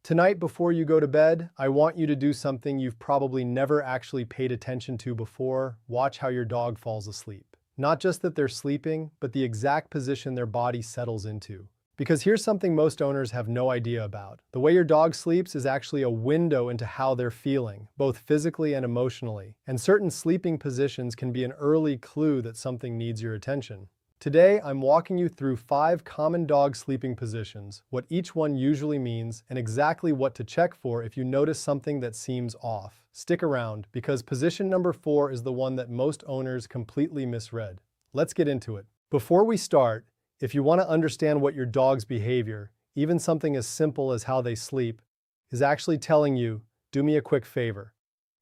Tonight, before you go to bed, I want you to do something you've probably never actually paid attention to before. Watch how your dog falls asleep. Not just that they're sleeping, but the exact position their body settles into. Because here's something most owners have no idea about. The way your dog sleeps is actually a window into how they're feeling, both physically and emotionally. And certain sleeping positions can be an early clue that something needs your attention. Today, I'm walking you through 5 common dog sleeping positions, what each one usually means, and exactly what to check for if you notice something that seems off. Stick around, because position number 4 is the one that most owners completely misread. Let's get into it. Before we start, if you want to understand what your dog's behavior, even something as simple as how they sleep, is actually telling you, do me a quick favor.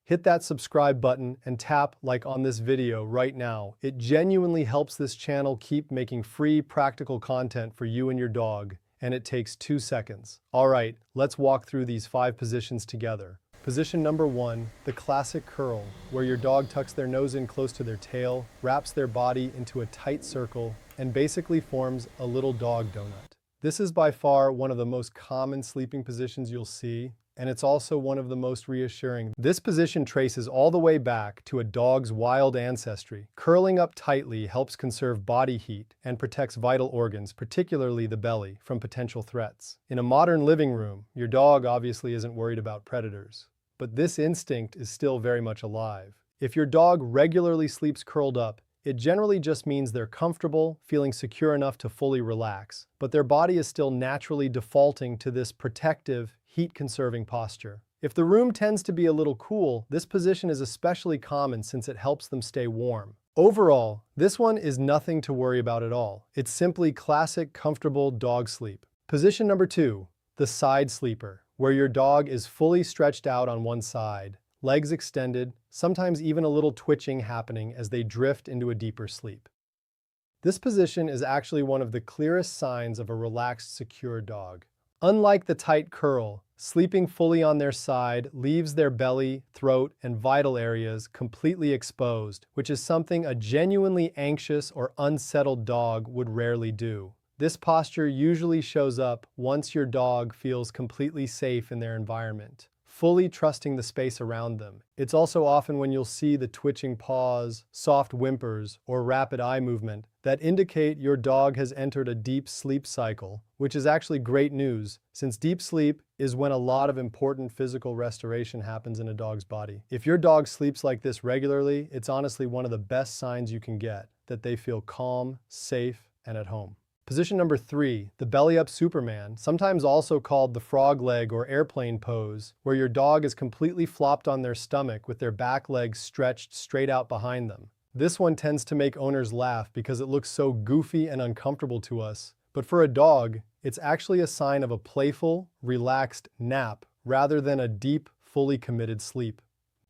Hit that subscribe button and tap like on this video right now. It genuinely helps this channel keep making free, practical content for you and your dog, and it takes 2 seconds. All right, let's walk through these 5 positions together. Position number 1, the classic curl, where your dog tucks their nose in close to their tail, wraps their body into a tight circle, and basically forms a little dog donut. This is by far one of the most common sleeping positions you'll see, and it's also one of the most reassuring. This position traces all the way back to a dog's wild ancestry. Curling up tightly helps conserve body heat and protects vital organs, particularly the belly, from potential threats. In a modern living room, your dog obviously isn't worried about predators, but this instinct is still very much alive. If your dog regularly sleeps curled up, it generally just means they're comfortable, feeling secure enough to fully relax, but their body is still naturally defaulting to this protective, heat-conserving posture. If the room tends to be a little cool, this position is especially common since it helps them stay warm. Overall, this one is nothing to worry about at all. It's simply classic, comfortable dog sleep. Position number 2, the side sleeper, where your dog is fully stretched out on one side, legs extended, sometimes even a little twitching happening as they drift into a deeper sleep. This position is actually one of the clearest signs of a relaxed, secure dog. Unlike the tight curl, sleeping fully on their side leaves their belly, throat, and vital areas completely exposed, which is something a genuinely anxious or unsettled dog would rarely do. This posture usually shows up once your dog feels completely safe in their environment, fully trusting the space around them. It's also often when you'll see the twitching paws, soft whimpers, or rapid eye movement that indicate your dog has entered a deep sleep cycle, which is actually great news, since deep sleep is when a lot of important physical restoration happens in a dog's body. If your dog sleeps like this regularly, it's honestly one of the best signs you can get that they feel calm, safe, and at home. Position number 3, the belly-up Superman, sometimes also called the frog leg or airplane pose, where your dog is completely flopped on their stomach with their back legs stretched straight out behind them. This one tends to make owners laugh because it looks so goofy and uncomfortable to us, but for a dog, it's actually a sign of a playful, relaxed nap rather than a deep, fully committed sleep.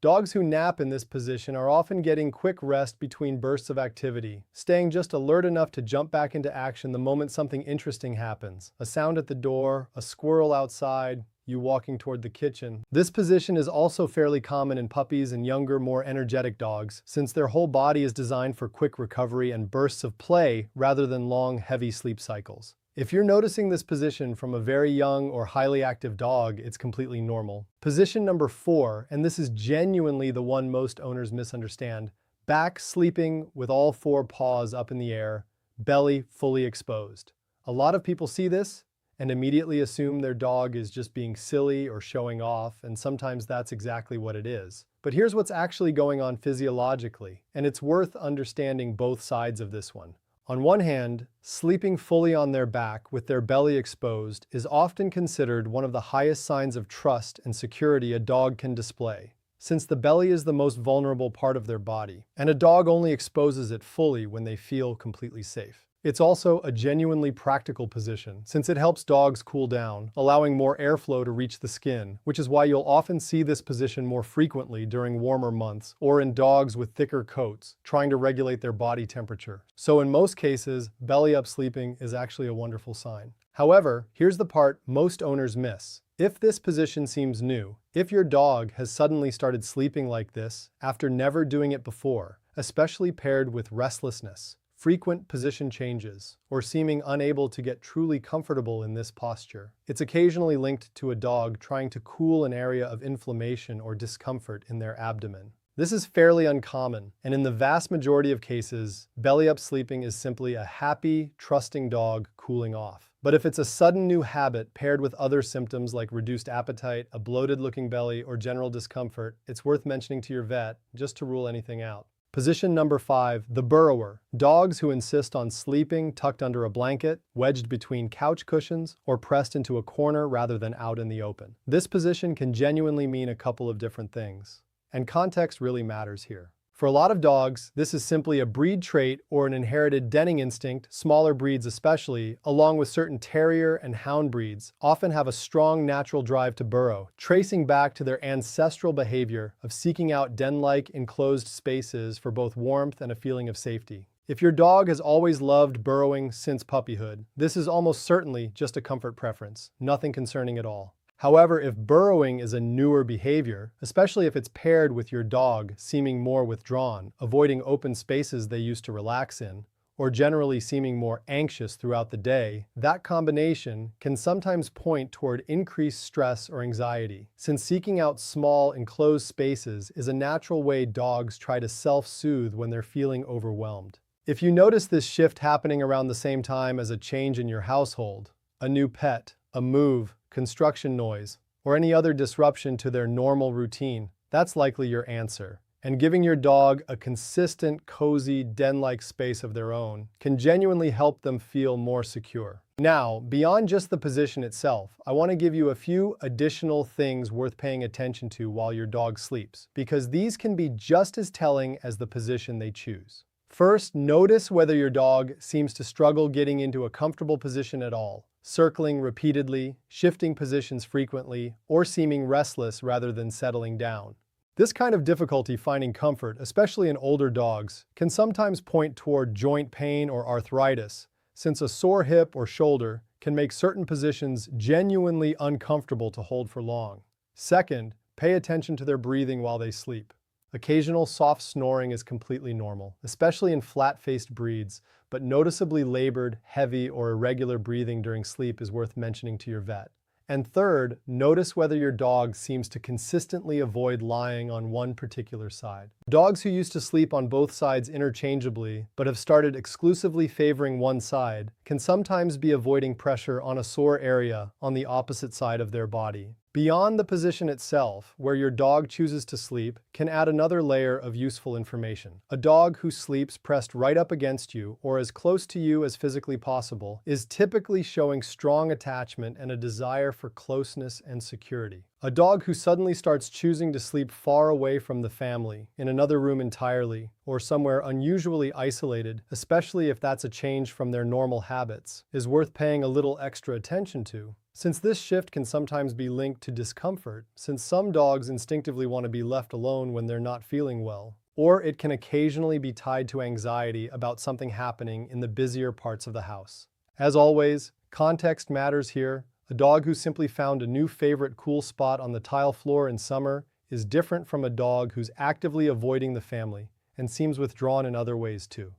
Dogs who nap in this position are often getting quick rest between bursts of activity, staying just alert enough to jump back into action the moment something interesting happens. A sound at the door, a squirrel outside, you walking toward the kitchen. This position is also fairly common in puppies and younger, more energetic dogs, since their whole body is designed for quick recovery and bursts of play rather than long, heavy sleep cycles. If you're noticing this position from a very young or highly active dog, it's completely normal. Position number 4, and this is genuinely the one most owners misunderstand, back sleeping with all 4 paws up in the air, belly fully exposed. A lot of people see this and immediately assume their dog is just being silly or showing off, and sometimes that's exactly what it is. But here's what's actually going on physiologically, and it's worth understanding both sides of this one. On one hand, sleeping fully on their back with their belly exposed is often considered one of the highest signs of trust and security a dog can display, since the belly is the most vulnerable part of their body, and a dog only exposes it fully when they feel completely safe. It's also a genuinely practical position, since it helps dogs cool down, allowing more airflow to reach the skin, which is why you'll often see this position more frequently during warmer months or in dogs with thicker coats, trying to regulate their body temperature. So in most cases, belly-up sleeping is actually a wonderful sign. However, here's the part most owners miss. If this position seems new, if your dog has suddenly started sleeping like this after never doing it before, especially paired with restlessness, frequent position changes, or seeming unable to get truly comfortable in this posture. It's occasionally linked to a dog trying to cool an area of inflammation or discomfort in their abdomen. This is fairly uncommon, and in the vast majority of cases, belly-up sleeping is simply a happy, trusting dog cooling off. But if it's a sudden new habit paired with other symptoms like reduced appetite, a bloated-looking belly, or general discomfort, it's worth mentioning to your vet just to rule anything out. Position number 5, the burrower. Dogs who insist on sleeping tucked under a blanket, wedged between couch cushions, or pressed into a corner rather than out in the open. This position can genuinely mean a couple of different things. And context really matters here. For a lot of dogs, this is simply a breed trait or an inherited denning instinct. Smaller breeds especially, along with certain terrier and hound breeds, often have a strong natural drive to burrow, tracing back to their ancestral behavior of seeking out den-like enclosed spaces for both warmth and a feeling of safety. If your dog has always loved burrowing since puppyhood, this is almost certainly just a comfort preference, nothing concerning at all. However, if burrowing is a newer behavior, especially if it's paired with your dog seeming more withdrawn, avoiding open spaces they used to relax in, or generally seeming more anxious throughout the day, that combination can sometimes point toward increased stress or anxiety, since seeking out small, enclosed spaces is a natural way dogs try to self-soothe when they're feeling overwhelmed. If you notice this shift happening around the same time as a change in your household, a new pet, a move, construction noise, or any other disruption to their normal routine, that's likely your answer. And giving your dog a consistent, cozy, den-like space of their own can genuinely help them feel more secure. Now, beyond just the position itself, I want to give you a few additional things worth paying attention to while your dog sleeps, because these can be just as telling as the position they choose. First, notice whether your dog seems to struggle getting into a comfortable position at all, circling repeatedly, shifting positions frequently, or seeming restless rather than settling down. This kind of difficulty finding comfort, especially in older dogs, can sometimes point toward joint pain or arthritis, since a sore hip or shoulder can make certain positions genuinely uncomfortable to hold for long. Second, pay attention to their breathing while they sleep. Occasional soft snoring is completely normal, especially in flat-faced breeds, but noticeably labored, heavy, or irregular breathing during sleep is worth mentioning to your vet. And third, notice whether your dog seems to consistently avoid lying on one particular side. Dogs who used to sleep on both sides interchangeably, but have started exclusively favoring one side, can sometimes be avoiding pressure on a sore area on the opposite side of their body. Beyond the position itself, where your dog chooses to sleep can add another layer of useful information. A dog who sleeps pressed right up against you or as close to you as physically possible is typically showing strong attachment and a desire for closeness and security. A dog who suddenly starts choosing to sleep far away from the family, in another room entirely, or somewhere unusually isolated, especially if that's a change from their normal habits, is worth paying a little extra attention to. Since this shift can sometimes be linked to discomfort, since some dogs instinctively want to be left alone when they're not feeling well, or it can occasionally be tied to anxiety about something happening in the busier parts of the house. As always, context matters here. A dog who simply found a new favorite cool spot on the tile floor in summer is different from a dog who's actively avoiding the family and seems withdrawn in other ways too.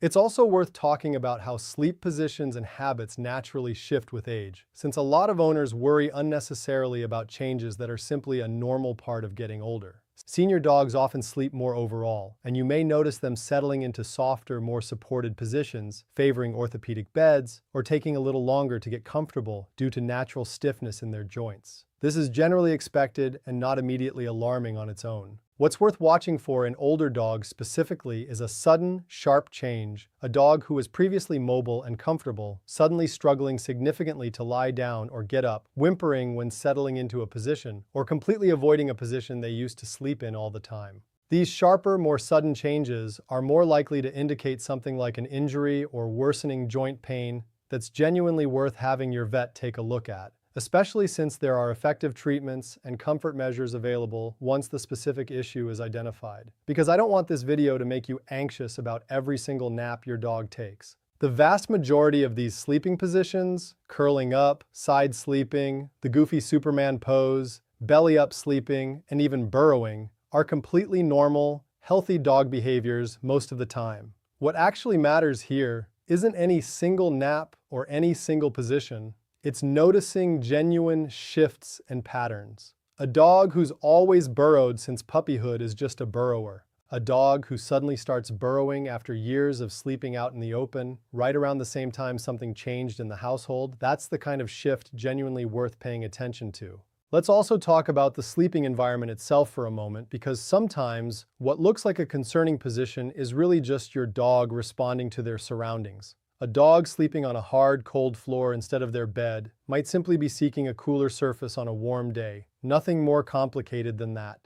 It's also worth talking about how sleep positions and habits naturally shift with age, since a lot of owners worry unnecessarily about changes that are simply a normal part of getting older. Senior dogs often sleep more overall, and you may notice them settling into softer, more supported positions, favoring orthopedic beds, or taking a little longer to get comfortable due to natural stiffness in their joints. This is generally expected and not immediately alarming on its own. What's worth watching for in older dogs specifically is a sudden, sharp change, a dog who was previously mobile and comfortable, suddenly struggling significantly to lie down or get up, whimpering when settling into a position, or completely avoiding a position they used to sleep in all the time. These sharper, more sudden changes are more likely to indicate something like an injury or worsening joint pain that's genuinely worth having your vet take a look at, especially since there are effective treatments and comfort measures available once the specific issue is identified. Because I don't want this video to make you anxious about every single nap your dog takes. The vast majority of these sleeping positions, curling up, side sleeping, the goofy Superman pose, belly up sleeping, and even burrowing, are completely normal, healthy dog behaviors most of the time. What actually matters here isn't any single nap or any single position. It's noticing genuine shifts and patterns. A dog who's always burrowed since puppyhood is just a burrower. A dog who suddenly starts burrowing after years of sleeping out in the open, right around the same time something changed in the household, that's the kind of shift genuinely worth paying attention to. Let's also talk about the sleeping environment itself for a moment, because sometimes what looks like a concerning position is really just your dog responding to their surroundings. A dog sleeping on a hard, cold floor instead of their bed might simply be seeking a cooler surface on a warm day. Nothing more complicated than that.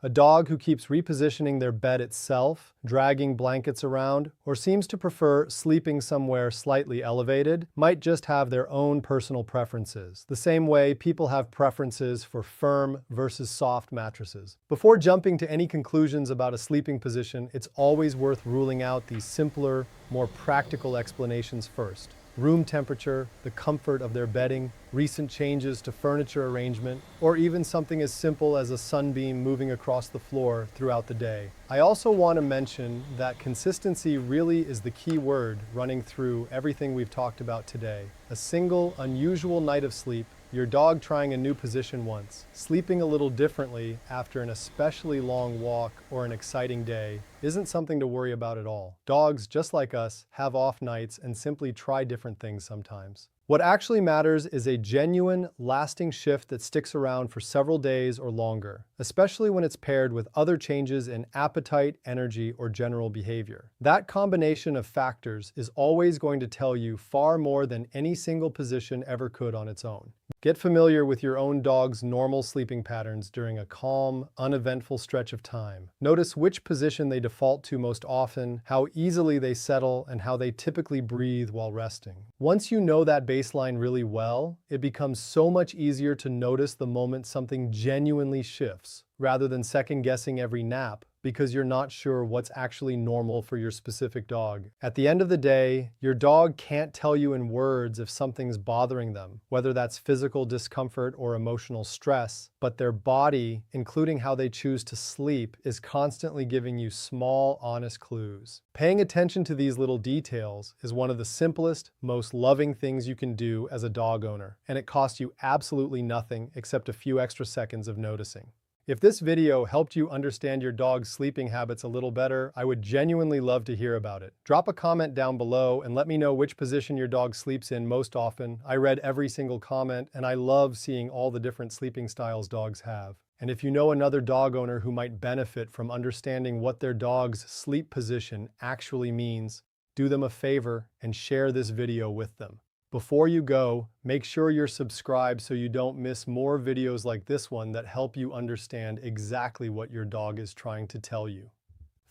A dog who keeps repositioning their bed itself, dragging blankets around, or seems to prefer sleeping somewhere slightly elevated, might just have their own personal preferences, the same way people have preferences for firm versus soft mattresses. Before jumping to any conclusions about a sleeping position, it's always worth ruling out these simpler, more practical explanations first. Room temperature, the comfort of their bedding, recent changes to furniture arrangement, or even something as simple as a sunbeam moving across the floor throughout the day. I also want to mention that consistency really is the key word running through everything we've talked about today. A single, unusual night of sleep, your dog trying a new position once, sleeping a little differently after an especially long walk or an exciting day, isn't something to worry about at all. Dogs, just like us, have off nights and simply try different things sometimes. What actually matters is a genuine, lasting shift that sticks around for several days or longer, especially when it's paired with other changes in appetite, energy, or general behavior. That combination of factors is always going to tell you far more than any single position ever could on its own. Get familiar with your own dog's normal sleeping patterns during a calm, uneventful stretch of time. Notice which position they default to most often, how easily they settle, and how they typically breathe while resting. Once you know that baseline really well, it becomes so much easier to notice the moment something genuinely shifts, rather than second-guessing every nap because you're not sure what's actually normal for your specific dog. At the end of the day, your dog can't tell you in words if something's bothering them, whether that's physical discomfort or emotional stress, but their body, including how they choose to sleep, is constantly giving you small, honest clues. Paying attention to these little details is one of the simplest, most loving things you can do as a dog owner, and it costs you absolutely nothing except a few extra seconds of noticing. If this video helped you understand your dog's sleeping habits a little better, I would genuinely love to hear about it. Drop a comment down below and let me know which position your dog sleeps in most often. I read every single comment, and I love seeing all the different sleeping styles dogs have. And if you know another dog owner who might benefit from understanding what their dog's sleep position actually means, do them a favor and share this video with them. Before you go, make sure you're subscribed so you don't miss more videos like this one that help you understand exactly what your dog is trying to tell you.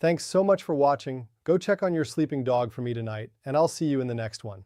Thanks so much for watching. Go check on your sleeping dog for me tonight, and I'll see you in the next one.